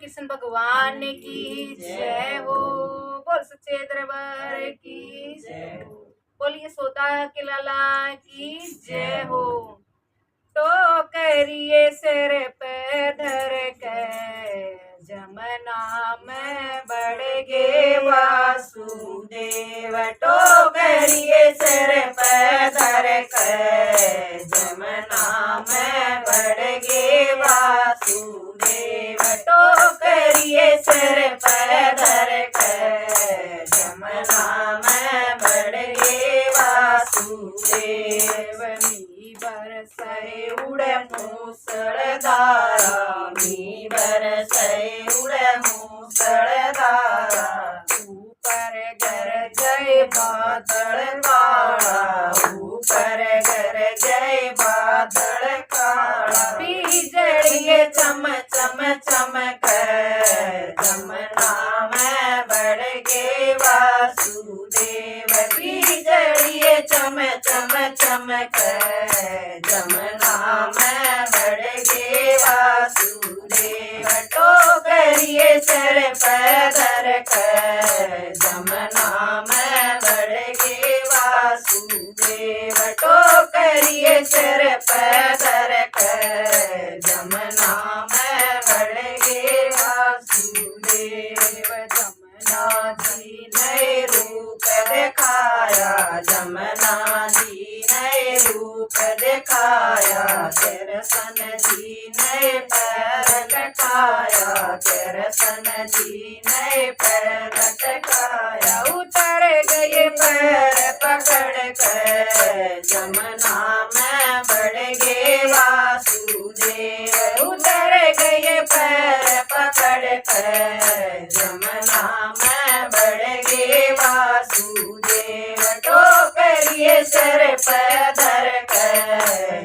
कृष्ण भगवान की जय हो। बोल सच्चे दरबार की जय हो। बोलिए यशोदा के लाला की जय हो। तो करिए सिर पे धर के जमुना में बढ़ गे वासुदेव। तो करिए सिर पे धर के जमुना में बढ़ गे वासुदेव। तो करिए सिर पे धर के जमुना में बढ़ गे वासुदेव। बरसै उड़े मूसलधारा, मी बरसै उड़े मूसलधारा। ऊपर गरजै बादल काला, ऊपर गरजै बादल काला। बिजलिए चम चम चमकै जमुना में बढ़ गे वासुदेव। बिजलिए चम चम चमकै जमुना में बढ़ गे वासुदेव। तो करिए सिर पे धर के जमुना में बढ़ गे वासुदेव। तो करिए सिर पे धर के जमुना में बढ़ गे वासुदेव। जमुना जी ने रूप दिखाया, जमुना जी ने रूप दिखाया। कृष्ण जी ने पैर लटकाया, कृष्ण जी ने पैर लटकाया। उतर गए पैर पकड़ कर जमुना में बढ़ गे वासुदेव। उतर गए पैर पकड़ कर जमुना में बढ़ गे वासुदेव। तो करिए सिर पे धर के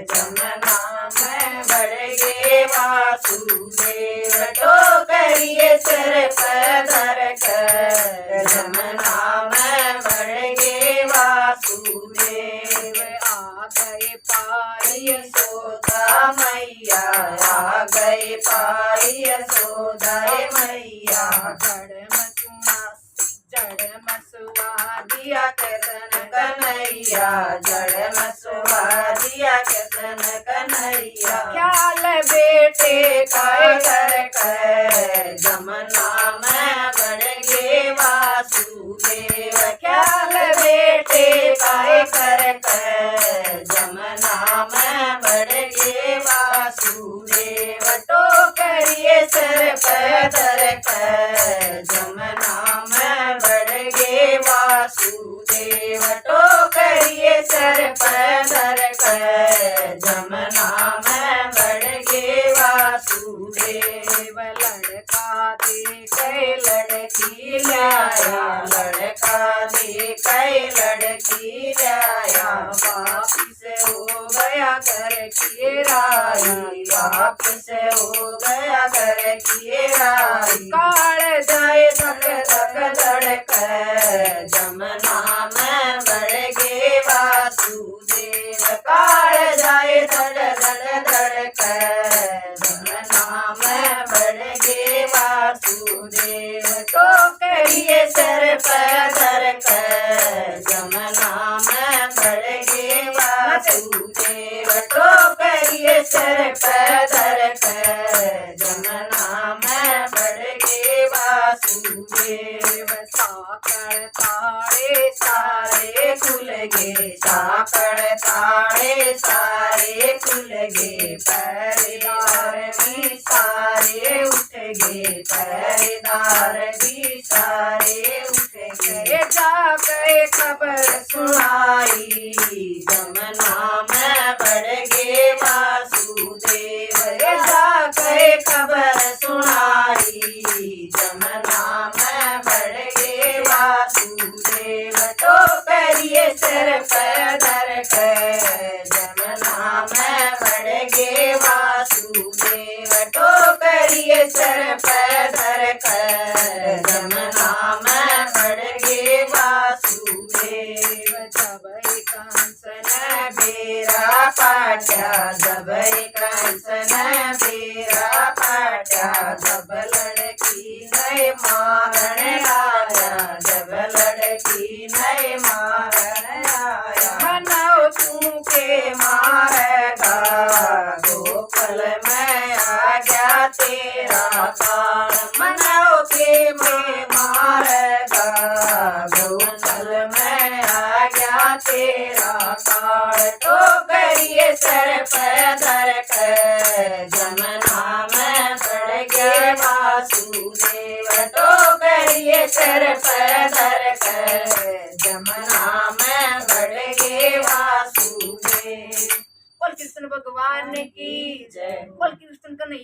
जमुना में बढ़ गे वासुदेव। तो करिए सिर पे धर के जमुना में बढ़ गे वासुदेव। आ गए पाई यशोदा मैया, आ गए पाई यशोदा मैया। जड़ मसुआ दिया कृष्ण कन्हैया, जड़ मसुआ दिया कृष्ण कन्हैया। ख्याल बेटे का कर के जमुना में बढ़ गे वासुदेव। ख्याल बेटे का कर के जमुना में बढ़ गे वासुदेव। तो करिए सिर पे धर के जमुना में बढ़ गे वासुदेव। तो करिए सिर पे धर के जमुना में बढ़ गे वासुदेव। लड़का देखे लड़की लाया, लड़का देखे लड़की लाया। वापिस हो गया घर की राई, वापिस हो गया घर की राई। काल जाए धक धक धड़क जमुना में बढ़ गे वासुदेव। काल जाए धड़ धड़ धड़क जमुना में बढ़ गे वासुदेव। तो करिए सिर पे धर के जमुना में बढ़ गे वासुदेव। तो करिए सिर पे धर के जमुना में बढ़ गे वासुदेव। साकड़ ताड़े सारे खुल गे, साकड़ ताड़े सारे खुल गे। पहरेदार भी सारे उठ गे, पहरेदार भी सारे उठ गए। जा गए खबर सुनाई जमुना में बढ़ गे वासुदेव। जा गए खबर सुनाई जमुना में बढ़ गे वासुदेव। तो करिए सिर पे धर के जमुना में बढ़ गे वासुदेव। तो करिए सिर पे धर के जमुना में बढ़ गे वासुदेव। जब कंस ने बेरा पाटा, जब कंस ने बेरा पाटा। जब लड़के तेरा काल टोकरिए सर पे धर कर जमुना में बढ़ गए वासुदेव टोकरिए सर पे धर कर जमुना में बढ़ गए वासुदेव। बोल कृष्ण भगवान की जय। बोल कृष्ण कन्हैया।